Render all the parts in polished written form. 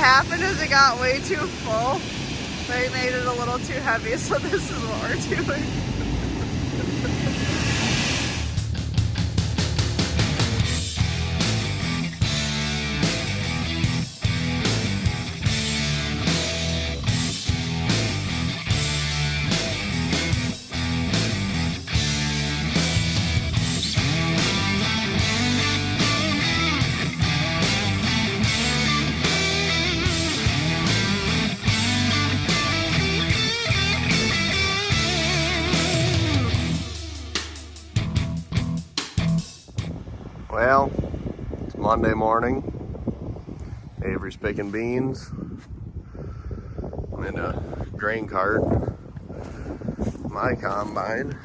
happened is it got way too full. They made it a little too heavy, so this is what we're doing. Well, it's Monday morning. Avery's picking beans. I'm in a grain cart. My combine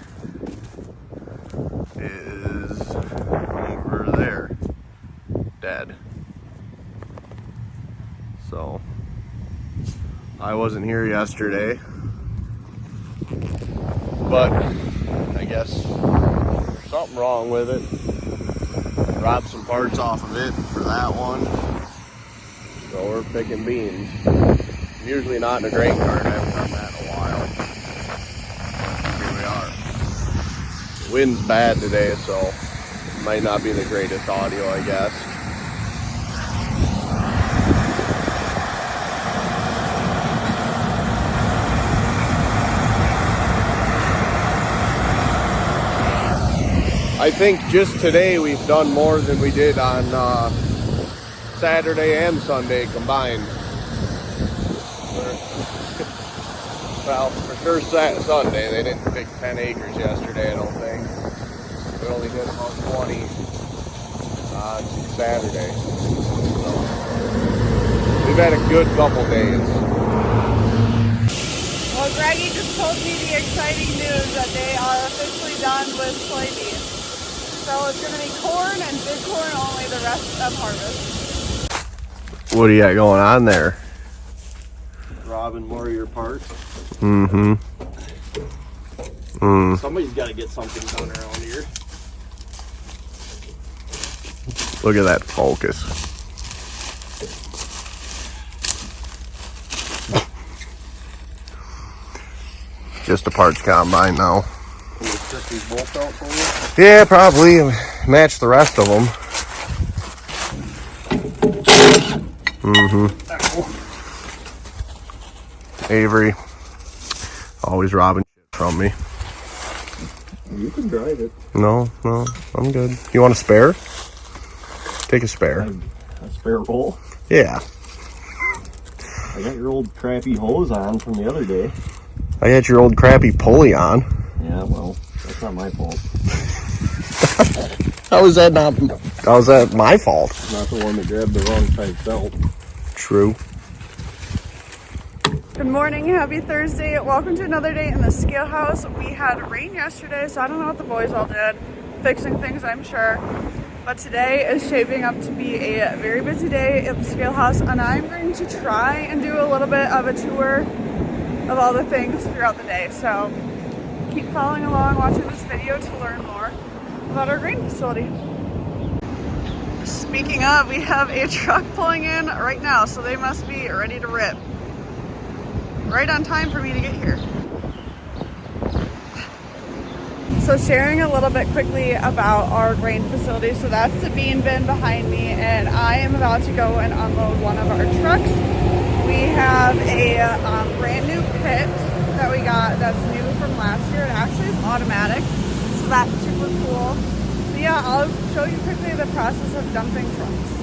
is over there, dead. So, I wasn't here yesterday, but I guess there's something wrong with it. Robbed some parts off of it for that one. So we're picking beans. I'm usually not in a grain cart. I haven't done that in a while. Here we are. The wind's bad today, so it might not be the greatest audio, I guess. I think just today we've done more than we did on Saturday and Sunday combined. Well, for sure Sunday. They didn't pick 10 acres yesterday, I don't think. We only did about 20 on Saturday. So, we've had a good couple days. Well, Greggy just told me the exciting news that they are officially done with soybeans. So it's going to be corn and big corn only the rest of harvest. What do you got going on there? Robbing more of your parts. Mm-hmm. Somebody's got to get something done around here. Look at that focus. Just a parts combine now. Can you strip these bolts out for you? Yeah, probably match the rest of them. Avery, always robbing shit from me. You can drive it. No, I'm good. You want a spare? Take a spare. A spare roll? Yeah. I got your old crappy hose on from the other day. I got your old crappy pulley on. Yeah, well, that's not my fault. How is that my fault? Not the one that grabbed the wrong type belt. True. Good morning, happy Thursday. Welcome to another day in the scale house. We had rain yesterday, so I don't know what the boys all did. Fixing things, I'm sure. But today is shaping up to be a very busy day at the scale house, and I'm going to try and do a little bit of a tour of all the things throughout the day. So keep following along, watching this video to learn more about our grain facility. Speaking of, we have a truck pulling in right now, so they must be ready to rip. Right on time for me to get here. So sharing a little bit quickly about our grain facility. So that's the bean bin behind me, and I am about to go and unload one of our trucks. We have a brand new pit that we got that's new from last year. It actually is automatic, so that's super cool. But yeah, I'll show you quickly the process of dumping trucks.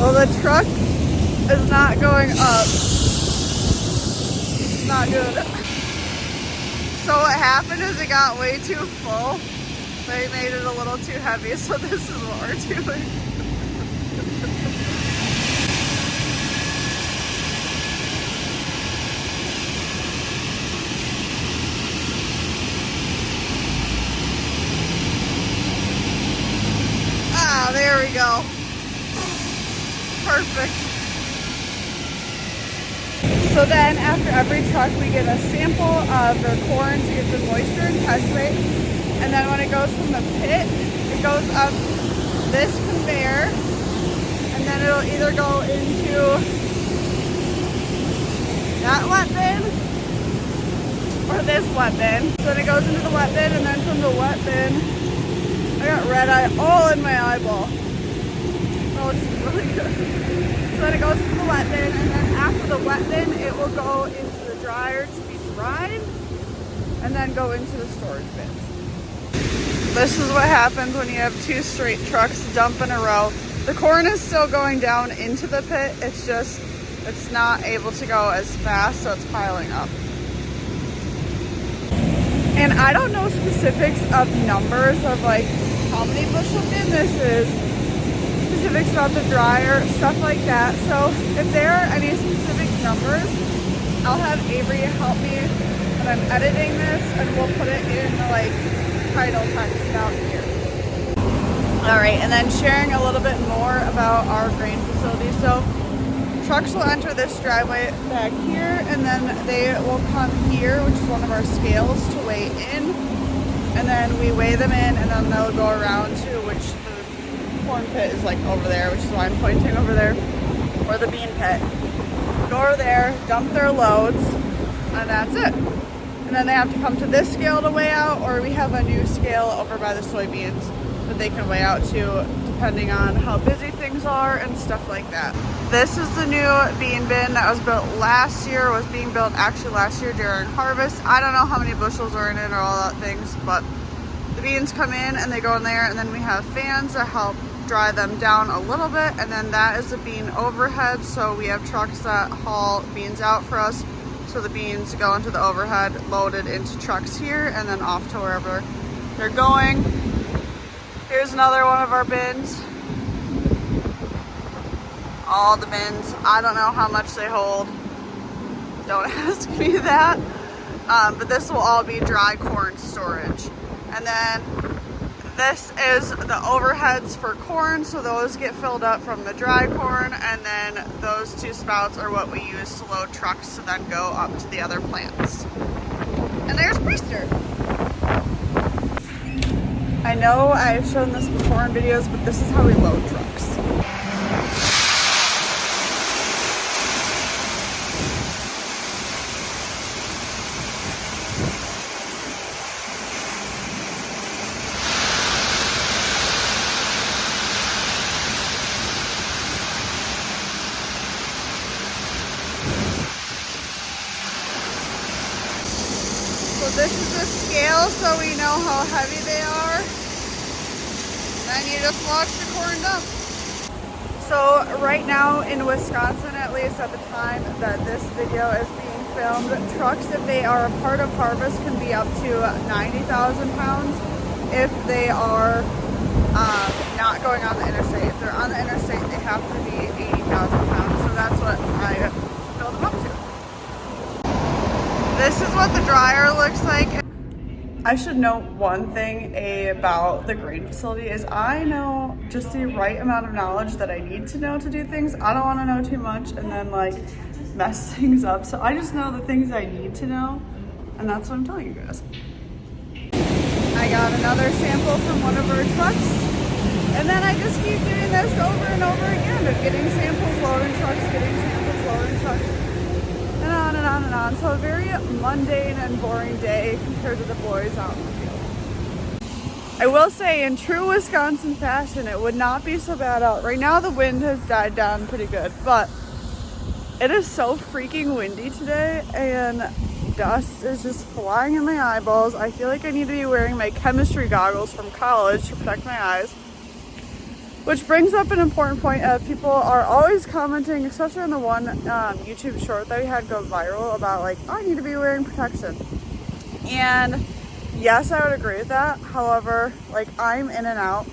Well, the truck is not going up. It's not doing it. So what happened is it got way too full. They made it a little too heavy, so this is what we're doing. Ah, there we go. Perfect. So then after every truck we get a sample of their corn to get the moisture and test rate. And then when it goes from the pit, it goes up this conveyor, and then it'll either go into that wet bin or this wet bin. So then it goes into the wet bin, and then from the wet bin, I got red eye all in my eyeball. Oh, it's really good. So then it goes into the wet bin, and then after the wet bin, it will go into the dryer to be dried, and then go into the storage bins. This is what happens when you have two straight trucks dump in a row. The corn is still going down into the pit. It's just, it's not able to go as fast, so it's piling up. And I don't know specifics of numbers of like how many bushel bin this is, specifics about the dryer, stuff like that. So if there are any specific numbers, I'll have Avery help me when I'm editing this, and we'll put it in like title text down here. All right, and then sharing a little bit more about our grain facility. So trucks will enter this driveway back here, and then they will come here, which is one of our scales, to weigh in, and then we weigh them in, and then they'll go around to which the corn pit is like over there, which is why I'm pointing over there, or the bean pit. Go over there, dump their loads, and that's it. And then they have to come to this scale to weigh out, or we have a new scale over by the soybeans that they can weigh out to, depending on how busy things are and stuff like that. This is the new bean bin that was built last year, was being built actually last year during harvest. I don't know how many bushels are in it or all that things, but the beans come in and they go in there, and then we have fans that help dry them down a little bit, and then that is the bean overhead. So we have trucks that haul beans out for us. So the beans go into the overhead, loaded into trucks here, and then off to wherever they're going. Here's another one of our bins. All the bins. I don't know how much they hold. Don't ask me that. But this will all be dry corn storage. And then this is the overheads for corn, so those get filled up from the dry corn, and then those two spouts are what we use to load trucks to then go up to the other plants. And there's Priester. I know I've shown this before in videos, but this is how we load trucks. So this is the scale, so we know how heavy they are. Then you just watch the corn dump. So right now in Wisconsin, at least at the time that this video is being filmed, trucks, if they are a part of harvest, can be up to 90,000 pounds. If they are not going on the interstate. If they're on the interstate, they have to be 80,000 pounds. So that's what I filled them up to. This is what the dryer looks like. I should note one thing about the grain facility is I know just the right amount of knowledge that I need to know to do things. I don't want to know too much and then like mess things up. So I just know the things I need to know, and that's what I'm telling you guys. I got another sample from one of our trucks, and then I just keep doing this over and over again of getting samples, loading trucks, getting samples, loading trucks. And on and on and on. So a very mundane and boring day compared to the boys out in the field. I will say, in true Wisconsin fashion, it would not be so bad out. Right now the wind has died down pretty good, but it is so freaking windy today, and dust is just flying in my eyeballs. I feel like I need to be wearing my chemistry goggles from college to protect my eyes. Which brings up an important point of people are always commenting, especially on the one YouTube short that we had go viral about like, oh, I need to be wearing protection. And yes, I would agree with that. However, like I'm in and out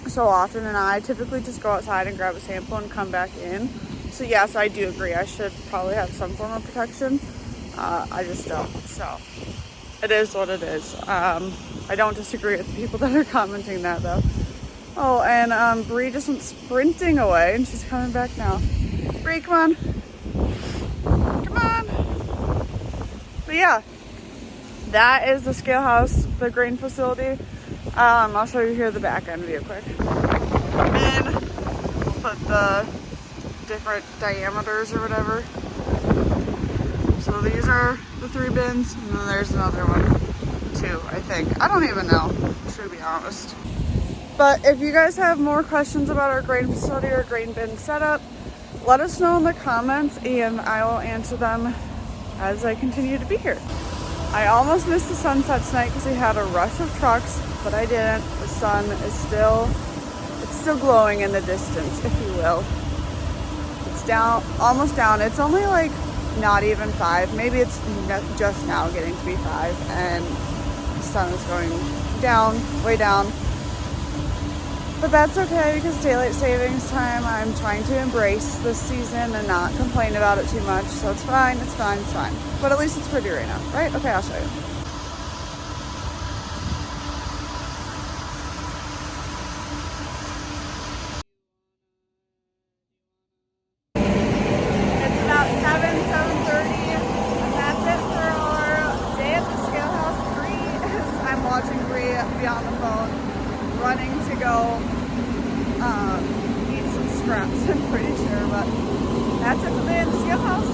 so often and I typically just go outside and grab a sample and come back in. So yes, I do agree. I should probably have some form of protection. I just don't. So it is what it is. I don't disagree with the people that are commenting that though. Oh, and Bree just went sprinting away and she's coming back now. Bree, come on. Come on. But yeah, that is the scale house, the grain facility. I'll show you here the back end view quick. And we'll put the different diameters or whatever. So these are the 3 bins, and then there's another one too, I think. I don't even know, to be honest. But if you guys have more questions about our grain facility or grain bin setup, let us know in the comments and I will answer them as I continue to be here. I almost missed the sunset tonight because we had a rush of trucks, but I didn't. The sun is still glowing in the distance, if you will. It's down, almost down. It's only like not even 5. Maybe it's just now getting to be 5 and the sun is going down, way down. But that's okay because daylight savings time, I'm trying to embrace this season and not complain about it too much. So it's fine, it's fine, it's fine. But at least it's pretty right now, right? Okay, I'll show you. It's about 7:30, and that's it for our day at the scale house. Bree is, I'm watching Bree be on the phone, running to go eat some scraps, I'm pretty sure, but that's it for the day at the scale house.